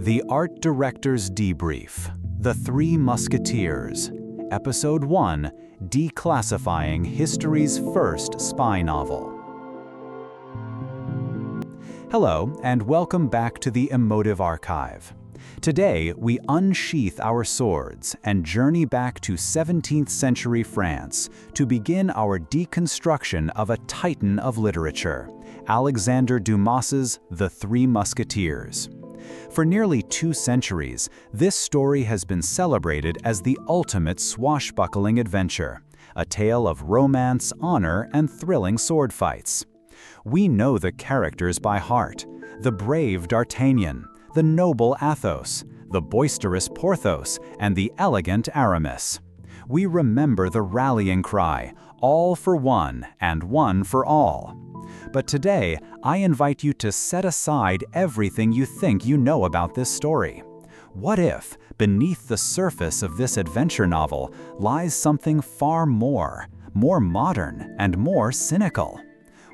The Art Director's Debrief, The Three Musketeers, Episode 1, Declassifying History's First Spy Novel. Hello, and welcome back to the Emotive Archive. Today, we unsheath our swords and journey back to 17th century France to begin our deconstruction of a titan of literature, Alexandre Dumas's The Three Musketeers. For nearly 2 centuries, this story has been celebrated as the ultimate swashbuckling adventure, a tale of romance, honor, and thrilling sword fights. We know the characters by heart: the brave D'Artagnan, the noble Athos, the boisterous Porthos, and the elegant Aramis. We remember the rallying cry, all for one and one for all. But today, I invite you to set aside everything you think you know about this story. What if, beneath the surface of this adventure novel, lies something far more modern, and more cynical?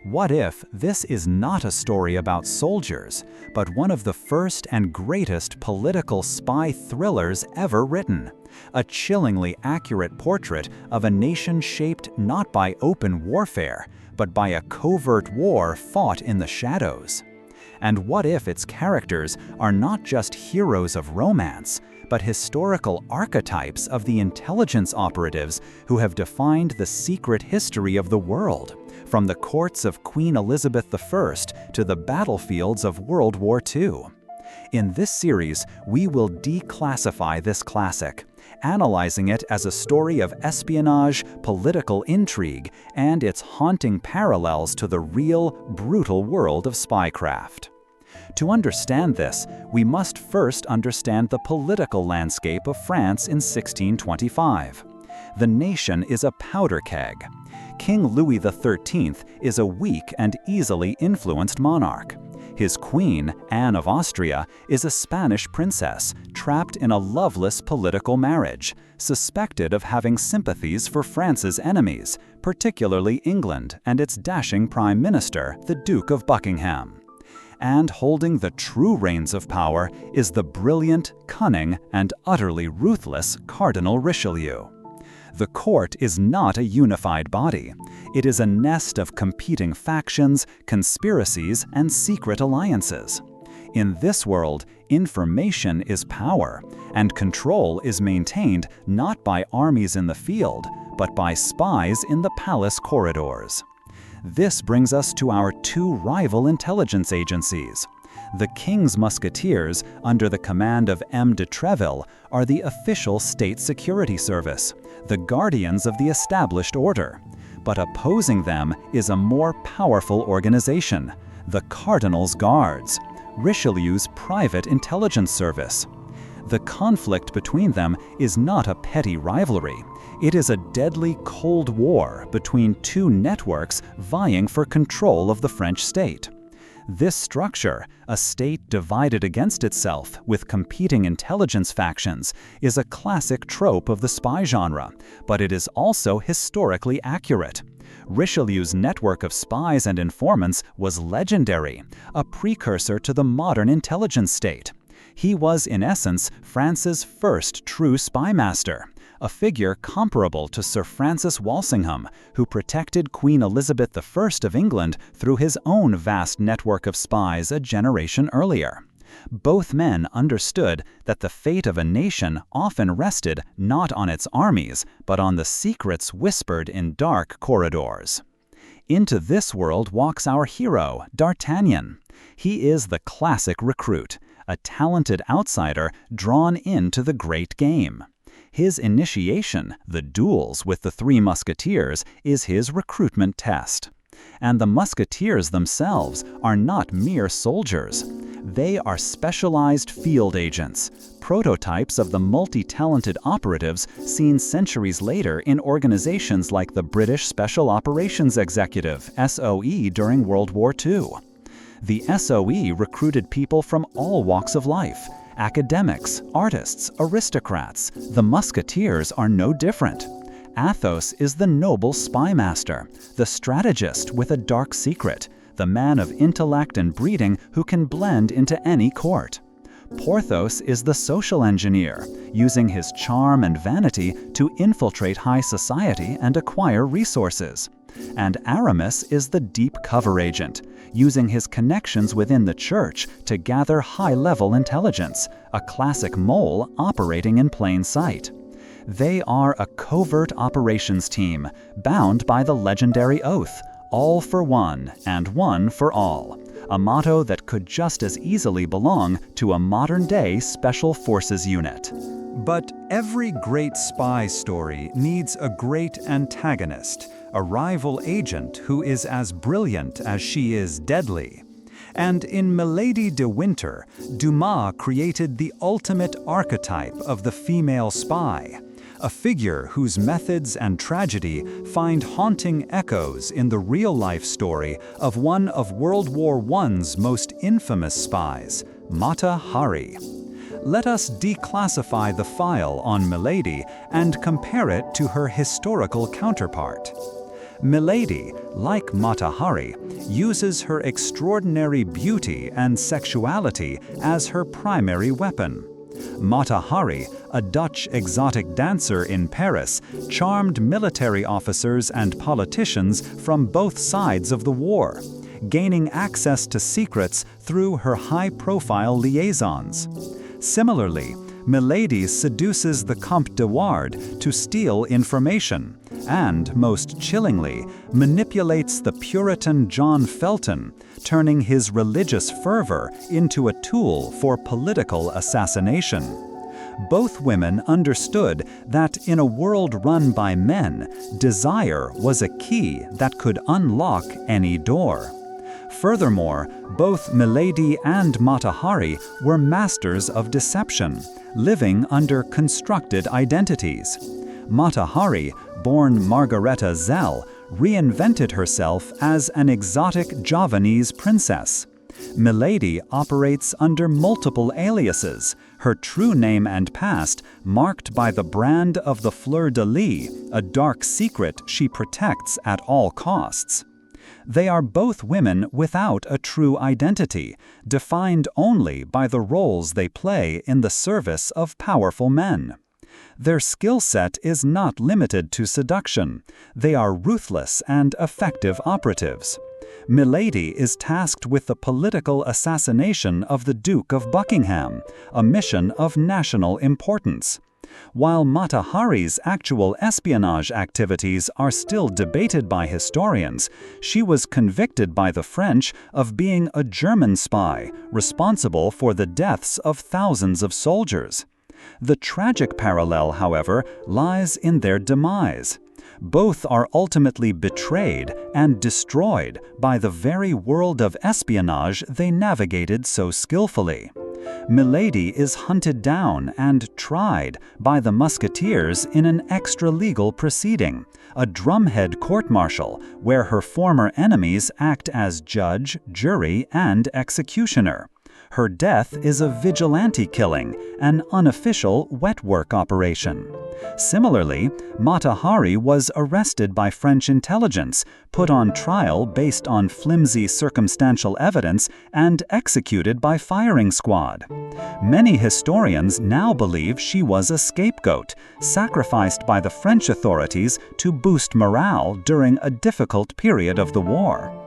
What if this is not a story about soldiers, but one of the first and greatest political spy thrillers ever written? A chillingly accurate portrait of a nation shaped not by open warfare, but by a covert war fought in the shadows. And what if its characters are not just heroes of romance, but historical archetypes of the intelligence operatives who have defined the secret history of the world, from the courts of Queen Elizabeth I to the battlefields of World War II? In this series, we will declassify this classic, analyzing it as a story of espionage, political intrigue, and its haunting parallels to the real, brutal world of spycraft. To understand this, we must first understand the political landscape of France in 1625. The nation is a powder keg. King Louis XIII is a weak and easily influenced monarch. His queen, Anne of Austria, is a Spanish princess trapped in a loveless political marriage, suspected of having sympathies for France's enemies, particularly England and its dashing prime minister, the Duke of Buckingham. And holding the true reins of power is the brilliant, cunning, and utterly ruthless Cardinal Richelieu. The court is not a unified body. It is a nest of competing factions, conspiracies, and secret alliances. In this world, information is power, and control is maintained not by armies in the field, but by spies in the palace corridors. This brings us to our 2 rival intelligence agencies. The King's Musketeers, under the command of M. de Tréville, are the official state security service, the guardians of the established order. But opposing them is a more powerful organization, the Cardinal's Guards, Richelieu's private intelligence service. The conflict between them is not a petty rivalry. It is a deadly Cold War between 2 networks vying for control of the French state. This structure, a state divided against itself with competing intelligence factions, is a classic trope of the spy genre, but it is also historically accurate. Richelieu's network of spies and informants was legendary, a precursor to the modern intelligence state. He was, in essence, France's first true spy master, a figure comparable to Sir Francis Walsingham, who protected Queen Elizabeth I of England through his own vast network of spies a generation earlier. Both men understood that the fate of a nation often rested not on its armies, but on the secrets whispered in dark corridors. Into this world walks our hero, D'Artagnan. He is the classic recruit, a talented outsider drawn into the great game. His initiation, the duels with the Three Musketeers, is his recruitment test. And the Musketeers themselves are not mere soldiers. They are specialized field agents, prototypes of the multi-talented operatives seen centuries later in organizations like the British Special Operations Executive, SOE, during World War II. The SOE recruited people from all walks of life: academics, artists, aristocrats. The Musketeers are no different. Athos is the noble spy master, the strategist with a dark secret, the man of intellect and breeding who can blend into any court. Porthos is the social engineer, using his charm and vanity to infiltrate high society and acquire resources. And Aramis is the deep cover agent, using his connections within the church to gather high-level intelligence, a classic mole operating in plain sight. They are a covert operations team, bound by the legendary oath, all for one and one for all, a motto that could just as easily belong to a modern-day special forces unit. But every great spy story needs a great antagonist, a rival agent who is as brilliant as she is deadly. And in Milady de Winter, Dumas created the ultimate archetype of the female spy, a figure whose methods and tragedy find haunting echoes in the real-life story of one of World War I's most infamous spies, Mata Hari. Let us declassify the file on Milady and compare it to her historical counterpart. Milady, like Mata Hari, uses her extraordinary beauty and sexuality as her primary weapon. Mata Hari, a Dutch exotic dancer in Paris, charmed military officers and politicians from both sides of the war, gaining access to secrets through her high-profile liaisons. Similarly, Milady seduces the Comte de Wardes to steal information and, most chillingly, manipulates the Puritan John Felton, turning his religious fervor into a tool for political assassination. Both women understood that in a world run by men, desire was a key that could unlock any door. Furthermore, both Milady and Mata Hari were masters of deception, living under constructed identities. Mata Hari, born Margareta Zell, reinvented herself as an exotic Javanese princess. Milady operates under multiple aliases, her true name and past marked by the brand of the fleur-de-lis, a dark secret she protects at all costs. They are both women without a true identity, defined only by the roles they play in the service of powerful men. Their skill set is not limited to seduction. They are ruthless and effective operatives. Milady is tasked with the political assassination of the Duke of Buckingham, a mission of national importance. While Mata Hari's actual espionage activities are still debated by historians, she was convicted by the French of being a German spy responsible for the deaths of thousands of soldiers. The tragic parallel, however, lies in their demise. Both are ultimately betrayed and destroyed by the very world of espionage they navigated so skillfully. Milady is hunted down and tried by the Musketeers in an extra-legal proceeding, a drumhead court-martial where her former enemies act as judge, jury, and executioner. Her death is a vigilante killing, an unofficial wet work operation. Similarly, Mata Hari was arrested by French intelligence, put on trial based on flimsy circumstantial evidence, and executed by firing squad. Many historians now believe she was a scapegoat, sacrificed by the French authorities to boost morale during a difficult period of the war.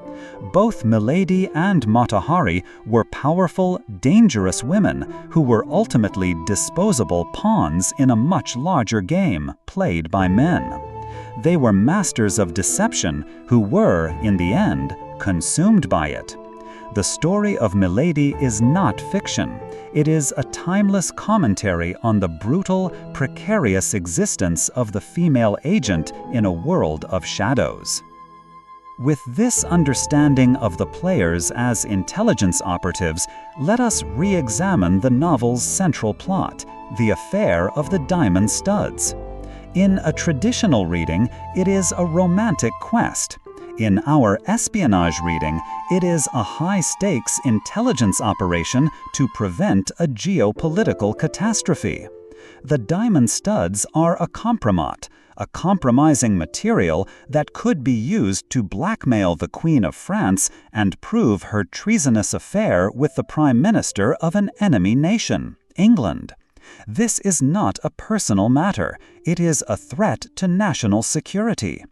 Both Milady and Mata Hari were powerful, dangerous women who were ultimately disposable pawns in a much larger game played by men. They were masters of deception who were, in the end, consumed by it. The story of Milady is not fiction. It is a timeless commentary on the brutal, precarious existence of the female agent in a world of shadows. With this understanding of the players as intelligence operatives, let us re-examine the novel's central plot, the affair of the diamond studs. In a traditional reading, it is a romantic quest. In our espionage reading, it is a high-stakes intelligence operation to prevent a geopolitical catastrophe. The diamond studs are a compromat, a compromising material that could be used to blackmail the Queen of France and prove her treasonous affair with the Prime Minister of an enemy nation, England. This is not a personal matter, it is a threat to national security.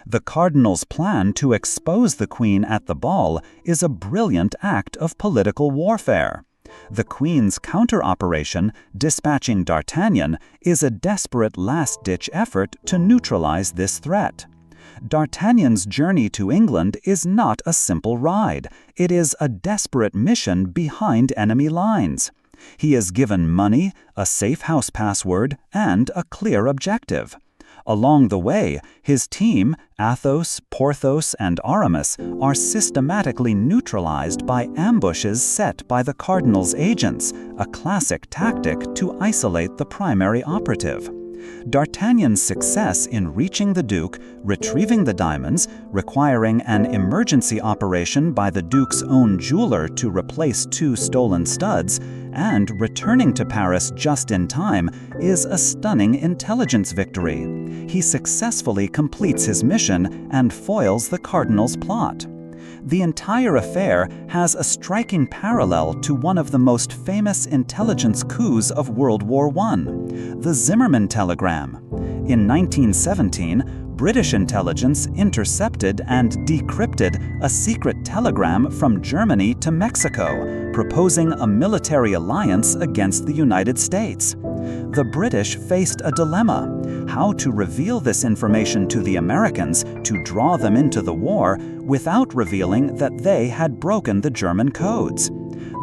The Cardinal's plan to expose the Queen at the ball is a brilliant act of political warfare. The Queen's counter-operation, dispatching D'Artagnan, is a desperate last-ditch effort to neutralize this threat. D'Artagnan's journey to England is not a simple ride. It is a desperate mission behind enemy lines. He is given money, a safe house password, and a clear objective. Along the way, his team, Athos, Porthos, and Aramis, are systematically neutralized by ambushes set by the Cardinal's agents, a classic tactic to isolate the primary operative. D'Artagnan's success in reaching the Duke, retrieving the diamonds, requiring an emergency operation by the Duke's own jeweler to replace 2 stolen studs, and returning to Paris just in time is a stunning intelligence victory. He successfully completes his mission and foils the Cardinal's plot. The entire affair has a striking parallel to one of the most famous intelligence coups of World War I, the Zimmermann telegram. In 1917, British intelligence intercepted and decrypted a secret telegram from Germany to Mexico, proposing a military alliance against the United States. The British faced a dilemma: how to reveal this information to the Americans to draw them into the war without revealing that they had broken the German codes.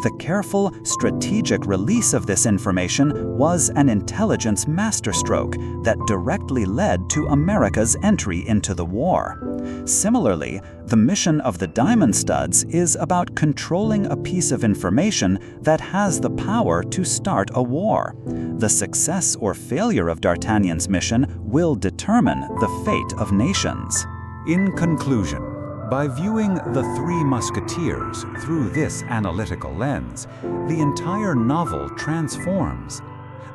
The careful, strategic release of this information was an intelligence masterstroke that directly led to America's entry into the war. Similarly, the mission of the diamond studs is about controlling a piece of information that has the power to start a war. The success or failure of D'Artagnan's mission will determine the fate of nations. In conclusion, by viewing the Three Musketeers through this analytical lens, the entire novel transforms.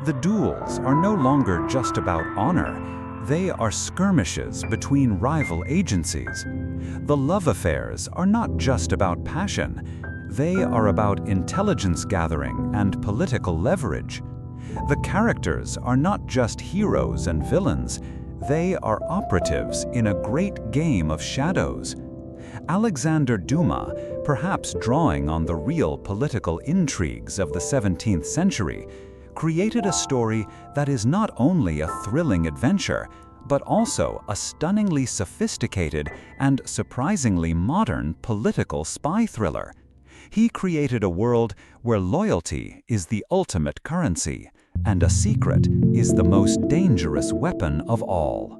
The duels are no longer just about honor, they are skirmishes between rival agencies. The love affairs are not just about passion, they are about intelligence gathering and political leverage. The characters are not just heroes and villains, they are operatives in a great game of shadows. Alexandre Dumas, perhaps drawing on the real political intrigues of the 17th century, created a story that is not only a thrilling adventure, but also a stunningly sophisticated and surprisingly modern political spy thriller. He created a world where loyalty is the ultimate currency, and a secret is the most dangerous weapon of all.